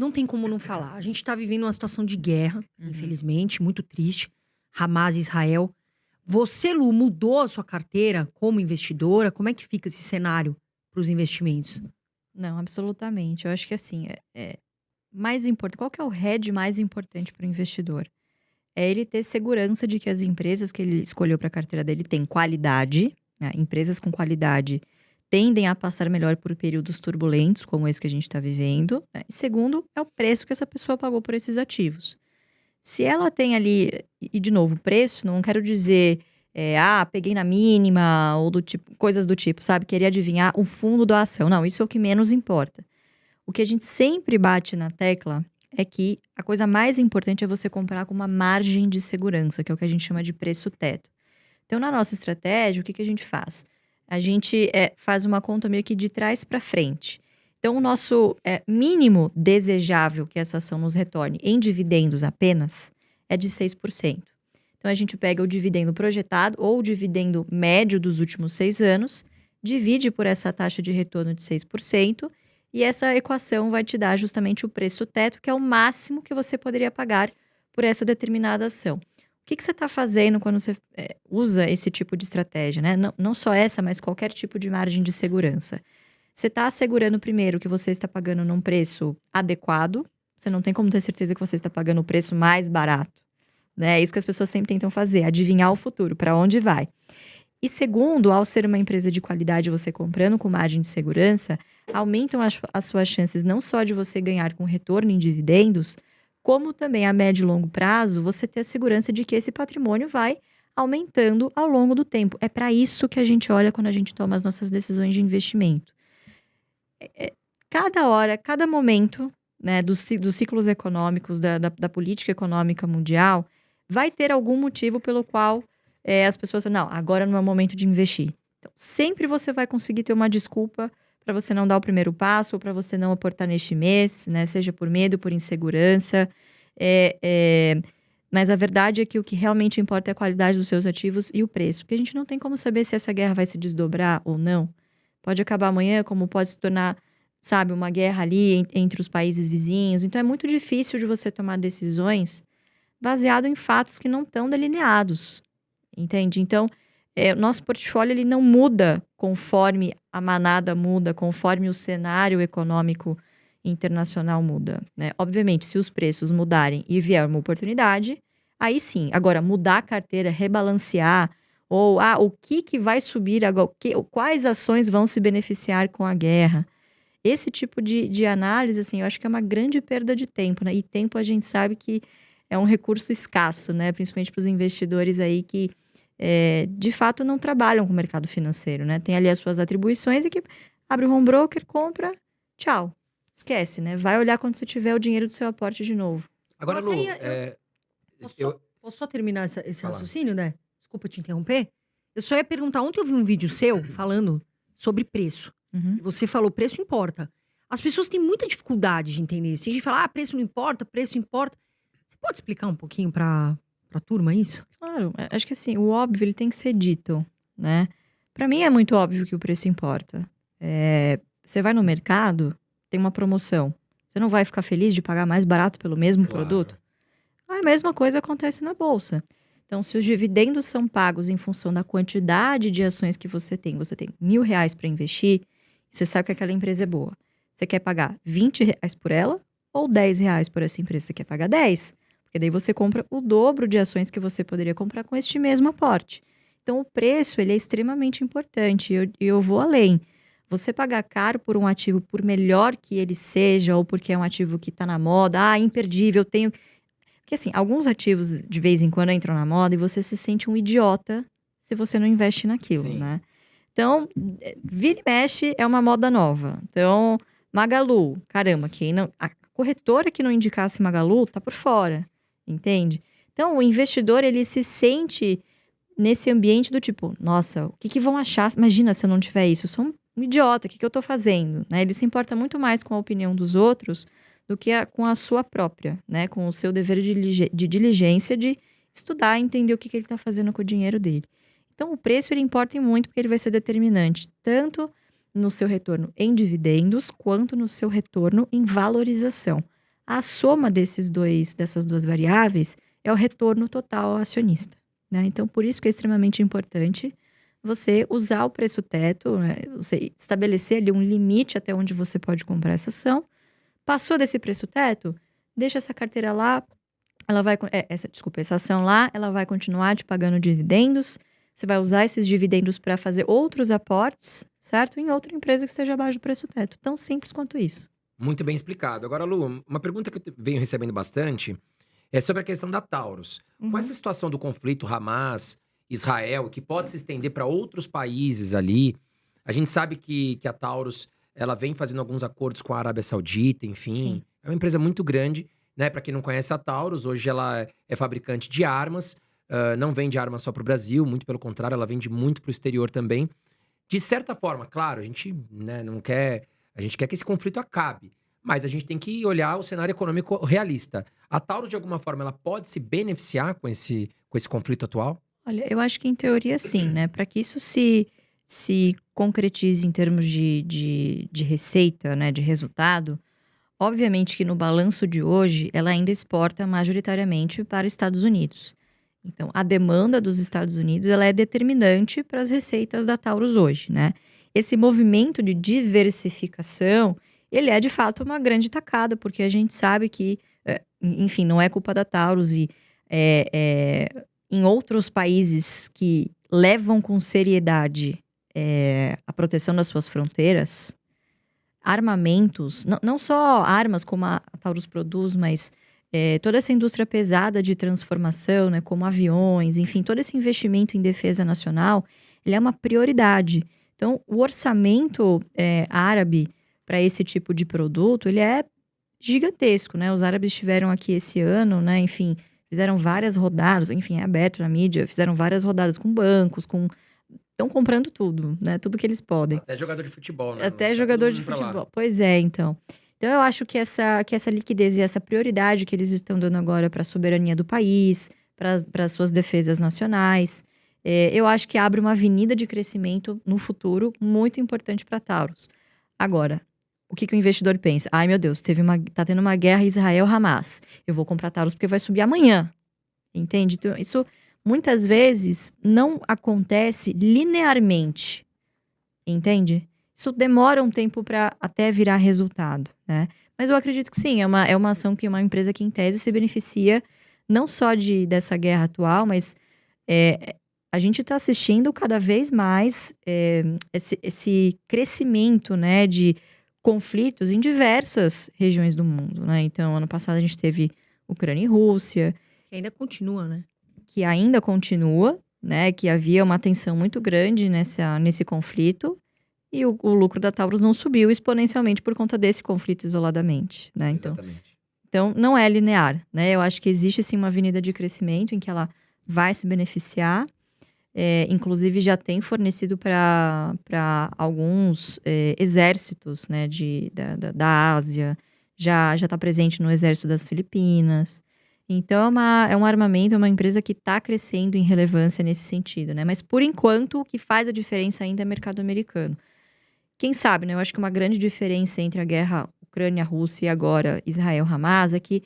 não tem como não falar. A gente está vivendo uma situação de guerra, infelizmente, muito triste. Hamas e Israel. Você, Lu, mudou a sua carteira como investidora? Como é que fica esse cenário para os investimentos? Não, absolutamente. Eu acho que assim, mais importante, qual que é o hedge mais importante para o investidor? É ele ter segurança de que as empresas que ele escolheu para a carteira dele têm qualidade, né? Empresas com qualidade tendem a passar melhor por períodos turbulentos, como esse que a gente está vivendo, né? E segundo, é o preço que essa pessoa pagou por esses ativos. Se ela tem ali, e de novo, preço, não quero dizer, peguei na mínima, ou do tipo, coisas do tipo, sabe? Querer adivinhar o fundo da ação. Não, isso é o que menos importa. O que a gente sempre bate na tecla é que a coisa mais importante é você comprar com uma margem de segurança, que é o que a gente chama de preço teto. Então, na nossa estratégia, o que a gente faz? A gente faz uma conta meio que de trás para frente. Então, o nosso mínimo desejável que essa ação nos retorne em dividendos apenas é de 6%. Então, a gente pega o dividendo projetado ou o dividendo médio dos últimos 6 anos, divide por essa taxa de retorno de 6%, e essa equação vai te dar justamente o preço teto, que é o máximo que você poderia pagar por essa determinada ação. O que você está fazendo quando você usa esse tipo de estratégia, né? Não só essa, mas qualquer tipo de margem de segurança. Você está assegurando primeiro que você está pagando num preço adequado. Você não tem como ter certeza que você está pagando o preço mais barato, né? É isso que as pessoas sempre tentam fazer, adivinhar o futuro, para onde vai. E segundo, ao ser uma empresa de qualidade, você comprando com margem de segurança, aumentam as suas chances não só de você ganhar com retorno em dividendos, como também a médio e longo prazo, você ter a segurança de que esse patrimônio vai aumentando ao longo do tempo. É para isso que a gente olha quando a gente toma as nossas decisões de investimento. Cada hora, cada momento, né, dos ciclos econômicos, da política econômica mundial, vai ter algum motivo pelo qual as pessoas falam, não, agora não é o momento de investir. Então, sempre você vai conseguir ter uma desculpa para você não dar o primeiro passo, ou para você não aportar neste mês, né, seja por medo, por insegurança. Mas a verdade é que o que realmente importa é a qualidade dos seus ativos e o preço. Porque a gente não tem como saber se essa guerra vai se desdobrar ou não. Pode acabar amanhã, como pode se tornar, sabe, uma guerra ali entre os países vizinhos. Então, é muito difícil de você tomar decisões baseado em fatos que não estão delineados, entende? Então, o nosso portfólio ele não muda conforme a manada muda, conforme o cenário econômico internacional muda, né? Obviamente, se os preços mudarem e vier uma oportunidade, aí sim. Agora, mudar a carteira, rebalancear, ou o que vai subir agora, quais ações vão se beneficiar com a guerra? Esse tipo de análise, assim, eu acho que é uma grande perda de tempo, né? E tempo a gente sabe que é um recurso escasso, né? Principalmente para os investidores aí que, de fato, não trabalham com o mercado financeiro, né? Tem ali as suas atribuições e que abre o home broker, compra, tchau. Esquece, né? Vai olhar quando você tiver o dinheiro do seu aporte de novo. Agora, Lu, Lu, posso só terminar esse raciocínio, né? Desculpa te interromper. Eu só ia perguntar, ontem eu vi um vídeo seu falando sobre preço. E você falou, preço importa. As pessoas têm muita dificuldade de entender isso. Tem gente que fala, preço não importa, preço importa. Você pode explicar um pouquinho pra turma isso? Claro, acho que assim, o óbvio ele tem que ser dito, né? Para mim é muito óbvio que o preço importa. Você vai no mercado, tem uma promoção. Você não vai ficar feliz de pagar mais barato pelo mesmo produto? A mesma coisa acontece na bolsa. Então, se os dividendos são pagos em função da quantidade de ações que você tem R$1.000 para investir, você sabe que aquela empresa é boa. Você quer pagar R$20 por ela ou R$10 por essa empresa? Você quer pagar 10? Porque daí você compra o dobro de ações que você poderia comprar com este mesmo aporte. Então, o preço ele é extremamente importante. E eu vou além. Você pagar caro por um ativo, por melhor que ele seja, ou porque é um ativo que está na moda, imperdível, tenho... Porque assim, alguns ativos de vez em quando entram na moda e você se sente um idiota se você não investe naquilo, Sim. né? Então, vira e mexe é uma moda nova. Então, Magalu, caramba, a corretora que não indicasse Magalu tá por fora, entende? Então, o investidor, ele se sente nesse ambiente do tipo, nossa, o que vão achar? Imagina se eu não tiver isso, eu sou um idiota, o que eu tô fazendo? Né? Ele se importa muito mais com a opinião dos outros do que com a sua própria, né? Com o seu dever de diligência de estudar e entender o que ele está fazendo com o dinheiro dele. Então, o preço ele importa muito porque ele vai ser determinante, tanto no seu retorno em dividendos, quanto no seu retorno em valorização. A soma dessas duas variáveis é o retorno total ao acionista, né? Então, por isso que é extremamente importante você usar o preço teto, né? Você estabelecer ali um limite até onde você pode comprar essa ação. Passou desse preço teto, deixa essa carteira lá, ela vai, essa ação lá, ela vai continuar te pagando dividendos. Você vai usar esses dividendos para fazer outros aportes, certo? Em outra empresa que esteja abaixo do preço teto. Tão simples quanto isso. Muito bem explicado. Agora, Lu, uma pergunta que eu venho recebendo bastante é sobre a questão da Taurus. Com essa situação do conflito Hamas, Israel, que pode se estender para outros países ali, a gente sabe que a Taurus ela vem fazendo alguns acordos com a Arábia Saudita, enfim. Sim. É uma empresa muito grande, né? Para quem não conhece a Taurus, hoje ela é fabricante de armas, não vende armas só para o Brasil, muito pelo contrário, ela vende muito para o exterior também. De certa forma, claro, a gente, né, não quer. A gente quer que esse conflito acabe, mas a gente tem que olhar o cenário econômico realista. A Taurus, de alguma forma, ela pode se beneficiar com esse conflito atual? Olha, eu acho que em teoria sim, né? Para que isso se concretize em termos de receita, né? De resultado, obviamente que no balanço de hoje, ela ainda exporta majoritariamente para os Estados Unidos. Então, a demanda dos Estados Unidos, ela é determinante para as receitas da Taurus hoje, né? Esse movimento de diversificação, ele é de fato uma grande tacada, porque a gente sabe que, enfim, não é culpa da Taurus e em outros países que levam com seriedade a proteção das suas fronteiras, armamentos, não só armas como a Taurus produz, mas toda essa indústria pesada de transformação, né, como aviões, enfim, todo esse investimento em defesa nacional, ele é uma prioridade. Então, o orçamento árabe para esse tipo de produto, ele é gigantesco, né? Os árabes estiveram aqui esse ano, né? Enfim, fizeram várias rodadas, enfim, é aberto na mídia, fizeram várias rodadas com bancos, estão comprando tudo, né? Tudo que eles podem. Até jogador de futebol, né? Até jogador de futebol. Pois é, então. Então, eu acho que essa liquidez e essa prioridade que eles estão dando agora para a soberania do país, para as suas defesas nacionais, eu acho que abre uma avenida de crescimento no futuro muito importante para a Taurus. Agora, o que o investidor pensa? Ai, meu Deus, tá tendo uma guerra Israel-Hamas. Eu vou comprar Taurus porque vai subir amanhã. Entende? Então, isso muitas vezes não acontece linearmente. Entende? Isso demora um tempo para até virar resultado, né? Mas eu acredito que sim, é uma ação que uma empresa que, em tese, se beneficia não só dessa guerra atual, mas a gente está assistindo cada vez mais esse crescimento, né, de conflitos em diversas regiões do mundo, né? Então, ano passado a gente teve Ucrânia e Rússia. Que ainda continua, né? Que ainda continua, né? Que havia uma tensão muito grande nesse conflito. E o lucro da Taurus não subiu exponencialmente por conta desse conflito isoladamente, né? Então, não é linear, né? Eu acho que existe, sim, uma avenida de crescimento em que ela vai se beneficiar. Inclusive, já tem fornecido para alguns exércitos, né, da Ásia. Já está presente no exército das Filipinas. Então, é um armamento, é uma empresa que está crescendo em relevância nesse sentido, né? Mas, por enquanto, o que faz a diferença ainda é o mercado americano. Quem sabe, né? Eu acho que uma grande diferença entre a guerra Ucrânia-Rússia e agora Israel-Hamas é que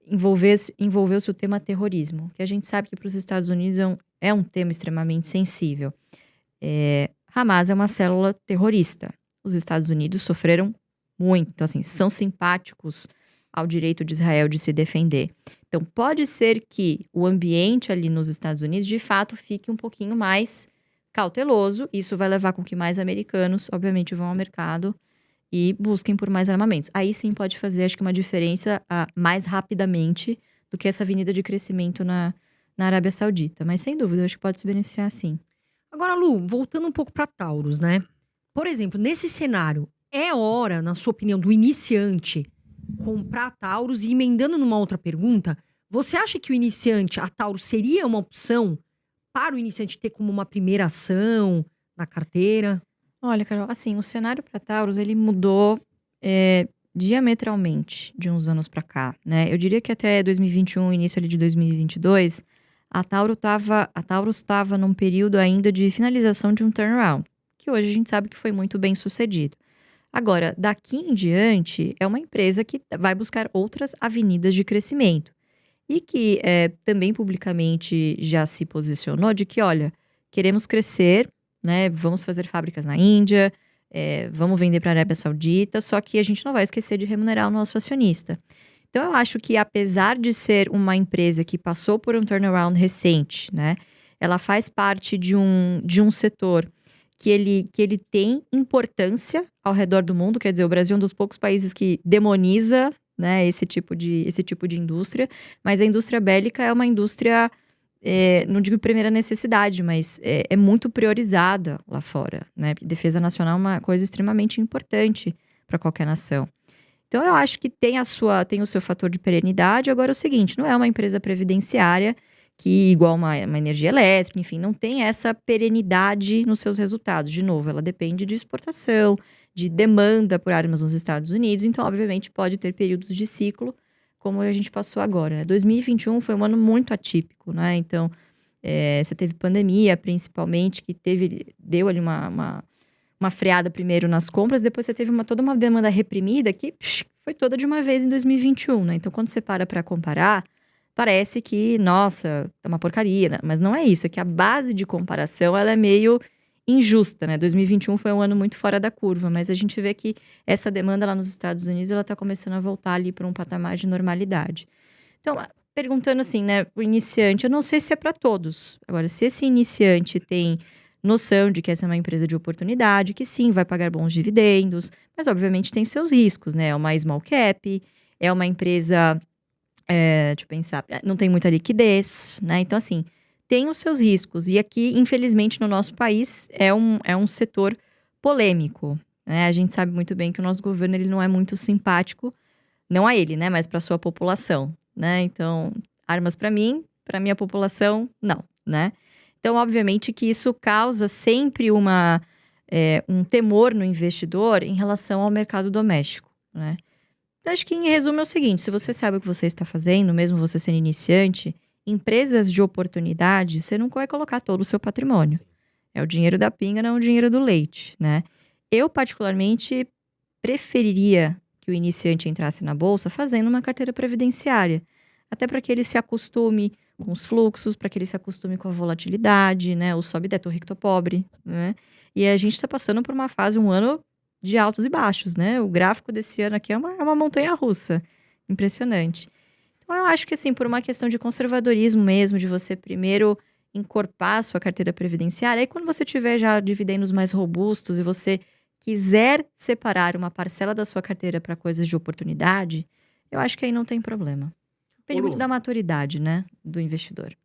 envolveu-se o tema terrorismo, que a gente sabe que para os Estados Unidos é um tema extremamente sensível. Hamas é uma célula terrorista. Os Estados Unidos sofreram muito, então, assim, são simpáticos ao direito de Israel de se defender. Então, pode ser que o ambiente ali nos Estados Unidos, de fato, fique um pouquinho mais cauteloso. Isso vai levar com que mais americanos, obviamente, vão ao mercado e busquem por mais armamentos. Aí sim pode fazer, acho que, uma diferença mais rapidamente do que essa avenida de crescimento na Arábia Saudita. Mas, sem dúvida, acho que pode se beneficiar, sim. Agora, Lu, voltando um pouco para Taurus, né? Por exemplo, nesse cenário, é hora, na sua opinião, do iniciante comprar a Taurus? E emendando numa outra pergunta, você acha que o iniciante, a Taurus, seria uma opção para o iniciante ter como uma primeira ação na carteira? Olha, Carol, assim, o cenário para Taurus, ele mudou diametralmente de uns anos para cá, né? Eu diria que até 2021, início ali de 2022, a Taurus estava num período ainda de finalização de um turnaround, que hoje a gente sabe que foi muito bem sucedido. Agora, daqui em diante, é uma empresa que vai buscar outras avenidas de crescimento. E que também publicamente já se posicionou de que, olha, queremos crescer, né? Vamos fazer fábricas na Índia, vamos vender para a Arábia Saudita, só que a gente não vai esquecer de remunerar o nosso acionista. Então, eu acho que apesar de ser uma empresa que passou por um turnaround recente, né? Ela faz parte de um setor que ele tem importância ao redor do mundo. Quer dizer, o Brasil é um dos poucos países que demoniza, né, esse tipo de indústria. Mas a indústria bélica é uma indústria, não digo primeira necessidade, mas é muito priorizada lá fora, né? Defesa nacional é uma coisa extremamente importante para qualquer nação. Então, eu acho que tem o seu fator de perenidade. Agora, é o seguinte, não é uma empresa previdenciária que, igual uma energia elétrica, enfim, não tem essa perenidade nos seus resultados. De novo, ela depende de exportação, de demanda por armas nos Estados Unidos. Então, obviamente, pode ter períodos de ciclo, como a gente passou agora, né? 2021 foi um ano muito atípico, né? Então, você teve pandemia, principalmente, que deu ali uma freada primeiro nas compras, depois você teve toda uma demanda reprimida que foi toda de uma vez em 2021, né? Então, quando você para comparar, parece que, nossa, é uma porcaria, né? Mas não é isso, é que a base de comparação, ela é meio injusta, né? 2021 foi um ano muito fora da curva, mas a gente vê que essa demanda lá nos Estados Unidos, ela tá começando a voltar ali para um patamar de normalidade. Então, perguntando assim, né, o iniciante, eu não sei se é para todos. Agora, se esse iniciante tem noção de que essa é uma empresa de oportunidade, que sim, vai pagar bons dividendos, mas obviamente tem seus riscos, né? É uma small cap, é uma empresa, deixa eu pensar, não tem muita liquidez, né? Então, assim, tem os seus riscos. E aqui, infelizmente, no nosso país, é um setor polêmico, né? A gente sabe muito bem que o nosso governo, ele não é muito simpático, não a ele, né? Mas para sua população, né? Então, armas para mim, para minha população, não, né? Então, obviamente que isso causa sempre um temor no investidor em relação ao mercado doméstico, né? Então, acho que em resumo é o seguinte, se você sabe o que você está fazendo, mesmo você sendo iniciante, empresas de oportunidade, você não vai colocar todo o seu patrimônio. É o dinheiro da pinga, não o dinheiro do leite, né? Eu, particularmente, preferiria que o iniciante entrasse na bolsa fazendo uma carteira previdenciária. Até para que ele se acostume com os fluxos, para que ele se acostume com a volatilidade, né? O sobe e desce, tô rico, tô pobre, né? E a gente está passando por uma fase, um ano de altos e baixos, né? O gráfico desse ano aqui é uma montanha-russa. Impressionante. Então, eu acho que, assim, por uma questão de conservadorismo mesmo, de você primeiro encorpar a sua carteira previdenciária, aí quando você tiver já dividendos mais robustos e você quiser separar uma parcela da sua carteira para coisas de oportunidade, eu acho que aí não tem problema. Depende muito da maturidade, né, do investidor.